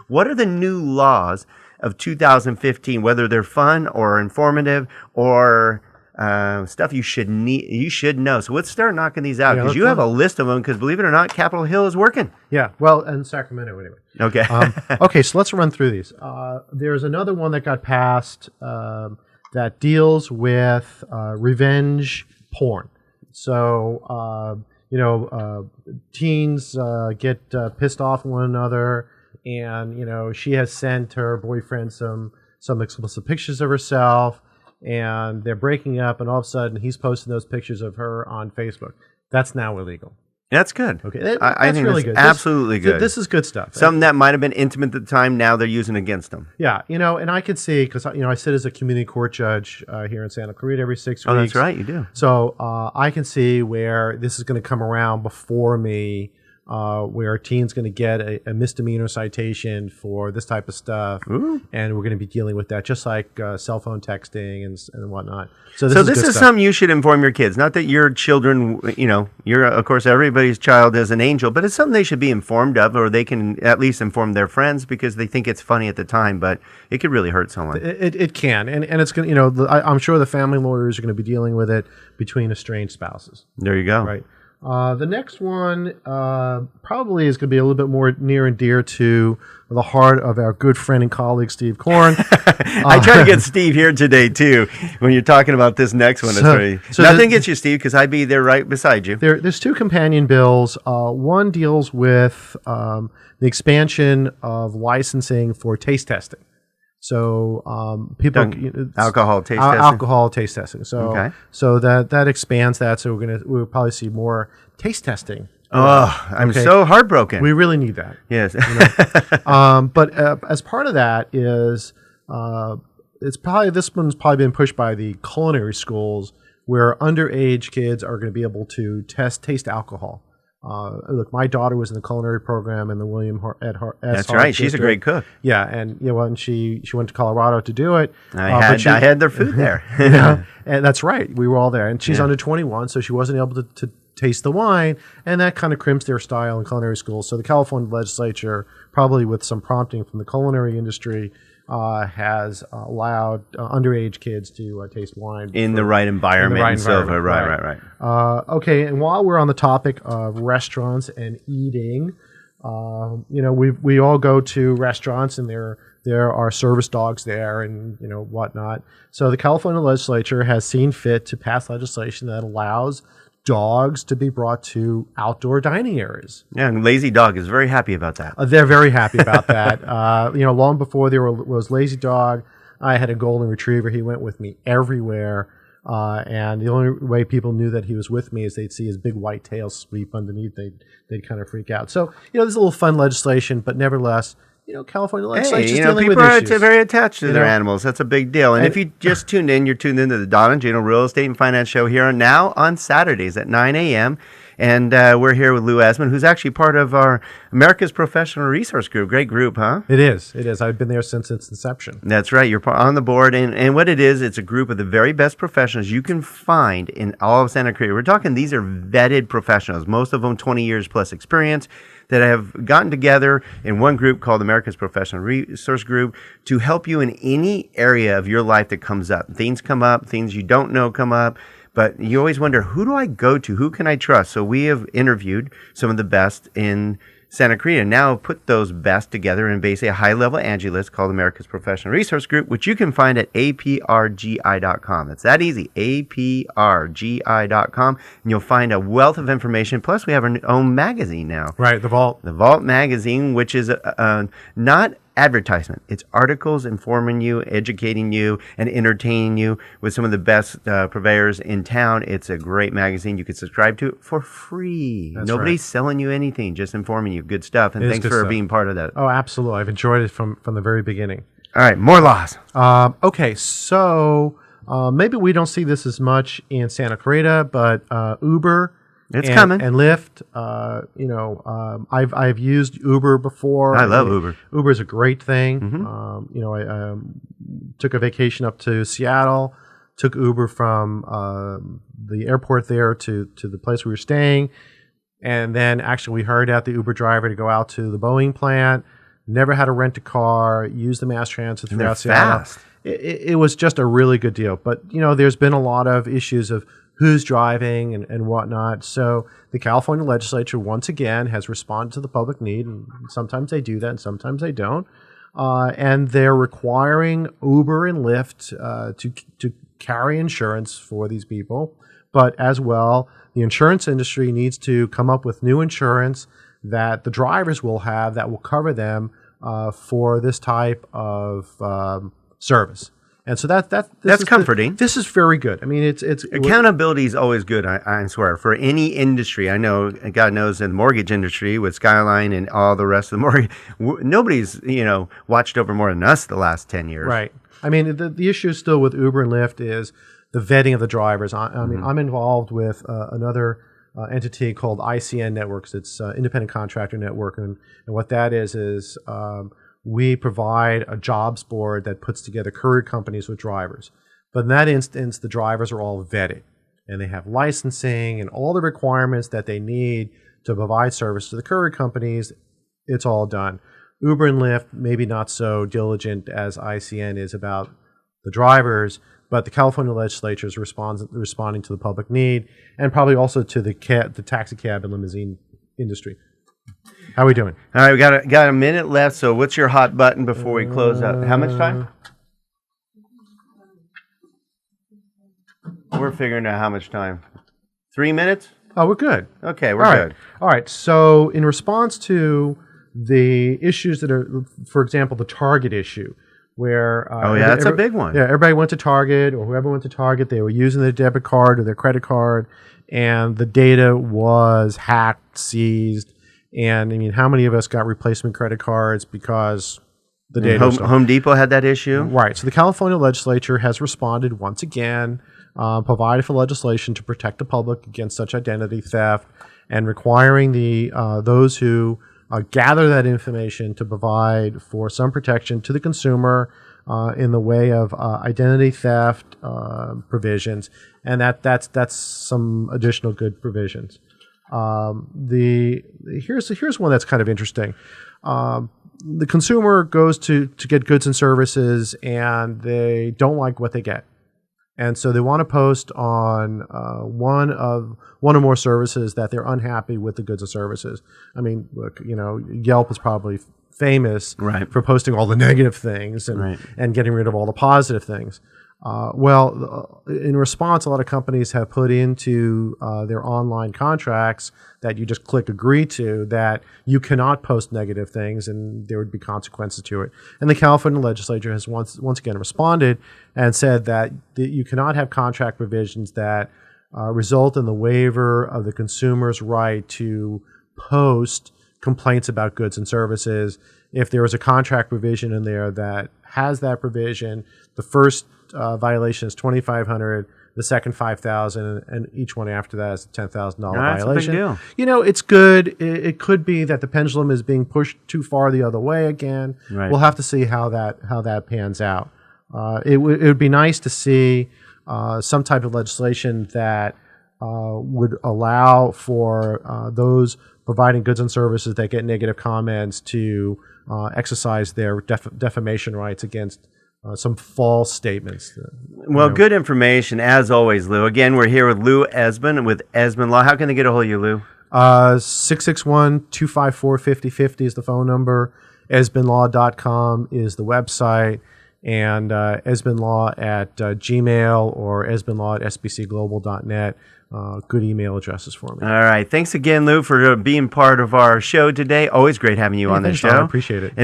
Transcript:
What are the new laws of 2015, whether they're fun or informative or stuff you should know? So let's start knocking these out, because you have a list of them, because believe it or not, Capitol Hill is working. Yeah, well, and Sacramento anyway. Okay. Okay, so let's run through these. There's another one that got passed that deals with revenge porn. So, teens get pissed off at one another, and, she has sent her boyfriend some explicit pictures of herself, and they're breaking up, and all of a sudden he's posting those pictures of her on Facebook. That's now illegal. That's good. Okay, I think really that's good. absolutely good. This is good stuff. Something that might have been intimate at the time, now they're using against them. Yeah, and I could see, because I sit as a community court judge here in Santa Clarita every 6 weeks. Oh, that's right, you do. So I can see where this is going to come around before me, where a teen's going to get a misdemeanor citation for this type of stuff. Ooh. And we're going to be dealing with that, just like cell phone texting and whatnot. So this is something you should inform your kids. Not that your children, you're, of course, everybody's child is an angel, but it's something they should be informed of, or they can at least inform their friends, because they think it's funny at the time, but it could really hurt someone. It can, and it's going to, I'm sure the family lawyers are going to be dealing with it between estranged spouses. There you go. Right. The next one probably is going to be a little bit more near and dear to the heart of our good friend and colleague, Steve Korn. I try to get Steve here today, too, when you're talking about this next one. Nothing gets you, Steve, because I'd be there right beside you. There's two companion bills. One deals with the expansion of licensing for taste testing. So alcohol taste testing. Alcohol taste testing. So that expands that. So we'll probably see more taste testing. I'm so heartbroken. We really need that. Yes. But as part of that is this one's probably been pushed by the culinary schools, where underage kids are going to be able to taste alcohol. Look, my daughter was in the culinary program in the William S. That's Hart right. She's a great cook. Yeah, and and she went to Colorado to do it. I had their food there. And that's right. We were all there, and she's under 21, so she wasn't able to taste the wine, and that kind of crimps their style in culinary schools. So the California legislature, probably with some prompting from the culinary industry, has allowed underage kids to taste wine in the right environment. Right. Okay, and while we're on the topic of restaurants and eating, we all go to restaurants, and there are service dogs there, and whatnot. So the California legislature has seen fit to pass legislation that allows dogs to be brought to outdoor dining areas. Yeah, and Lazy Dog is very happy about that. They're very happy about that. Long before there was Lazy Dog, I had a golden retriever. He went with me everywhere. And the only way people knew that he was with me is they'd see his big white tail sweep underneath. They'd kind of freak out. So, there's a little fun legislation, but nevertheless, California legislature is dealing with issues. People are very attached to their animals. That's a big deal. And if you just tuned in, you're tuned into the Don and Gino Real Estate and Finance Show here now on Saturdays at 9 a.m. And we're here with Lou Asman, who's actually part of our America's Professional Resource Group. Great group, huh? It is. I've been there since its inception. That's right. You're on the board. And what it is, it's a group of the very best professionals you can find in all of Santa Cruz. We're talking, these are vetted professionals, most of them 20 years plus experience, that have gotten together in one group called America's Professional Resource Group to help you in any area of your life that comes up. Things come up, things you don't know come up, but you always wonder, who do I go to? Who can I trust? So we have interviewed some of the best in Santa Cruz, and now put those best together in basically a high-level Angie list called America's Professional Resource Group, which you can find at aprgi.com. It's that easy, aprgi.com, and you'll find a wealth of information. Plus, we have our own magazine now. Right, The Vault. The Vault magazine, which is not advertisement. It's articles informing you, educating you, and entertaining you with some of the best purveyors in town. It's a great magazine. You can subscribe to it for free. Nobody's selling you anything, just informing you. Good stuff. And thanks for being part of that. Oh, absolutely. I've enjoyed it from the very beginning. All right, more laws. Okay, so maybe we don't see this as much in Santa Clarita, but Uber... It's coming. And Lyft, I've used Uber before. I love Uber. Uber is a great thing. Mm-hmm. I took a vacation up to Seattle, took Uber from the airport there to the place we were staying, and then actually we hired out the Uber driver to go out to the Boeing plant, never had to rent a car, use the mass transit And they're throughout Seattle. fast. It was just a really good deal. But, there's been a lot of issues of who's driving and whatnot. So the California legislature, once again, has responded to the public need. And sometimes they do that and sometimes they don't. And they're requiring Uber and Lyft to carry insurance for these people. But as well, the insurance industry needs to come up with new insurance that the drivers will have that will cover them for this type of service. And so that's comforting. This is very good. I mean, it's accountability is always good. I swear, for any industry. I know, God knows, in the mortgage industry with Skyline and all the rest of the mortgage, nobody's watched over more than us the last 10 years. Right. I mean, the issue still with Uber and Lyft is the vetting of the drivers. I mean, I'm involved with another entity called ICN Networks. It's Independent Contractor Network, and what that is we provide a jobs board that puts together courier companies with drivers. But in that instance, the drivers are all vetted, and they have licensing and all the requirements that they need to provide service to the courier companies. It's all done. Uber and Lyft, maybe not so diligent as ICN is about the drivers, but the California legislature is responding to the public need, and probably also to the taxi cab and limousine industry. How are we doing? All right, we got a minute left. So what's your hot button before we close out? How much time? We're figuring out how much time. 3 minutes? Oh, we're good. Okay, we're good. All right. So in response to the issues that are, for example, the Target issue, where that's a big one. Yeah, everybody went to Target, or whoever went to Target, they were using their debit card or their credit card, and the data was hacked, seized. And I mean, how many of us got replacement credit cards because the data? Home Depot had that issue, right? So the California legislature has responded once again, provided for legislation to protect the public against such identity theft, and requiring those who gather that information to provide for some protection to the consumer in the way of identity theft provisions, and that's some additional good provisions. Here's one that's kind of interesting. The consumer goes to get goods and services, and they don't like what they get, and so they want to post on one or more services that they're unhappy with the goods and services. I mean, look, Yelp is probably famous for posting all the negative things and getting rid of all the positive things. In response, a lot of companies have put into their online contracts that you just click agree to that you cannot post negative things and there would be consequences to it. And the California legislature has once again responded and said that you cannot have contract provisions that result in the waiver of the consumer's right to post complaints about goods and services. If there is a contract provision in there that has that provision, the first violation is $2,500, the second $5,000, and each one after that is a $10,000 violation. That's a big deal. It's good. It could be that the pendulum is being pushed too far the other way again. Right. We'll have to see how that pans out. It would be nice to see some type of legislation that would allow for those providing goods and services that get negative comments to exercise their defamation rights against some false statements. Well, good information as always, Lou. Again, we're here with Lou Esbin with Esbin Law. How can they get a hold of you, Lou? 661-254-5050 is the phone number. EsbinLaw.com is the website. And EsbinLaw at Gmail or EsbinLaw at sbcglobal.net. Good email addresses for me. All right. Thanks again, Lou, for being part of our show today. Always great having you on the show. I appreciate it.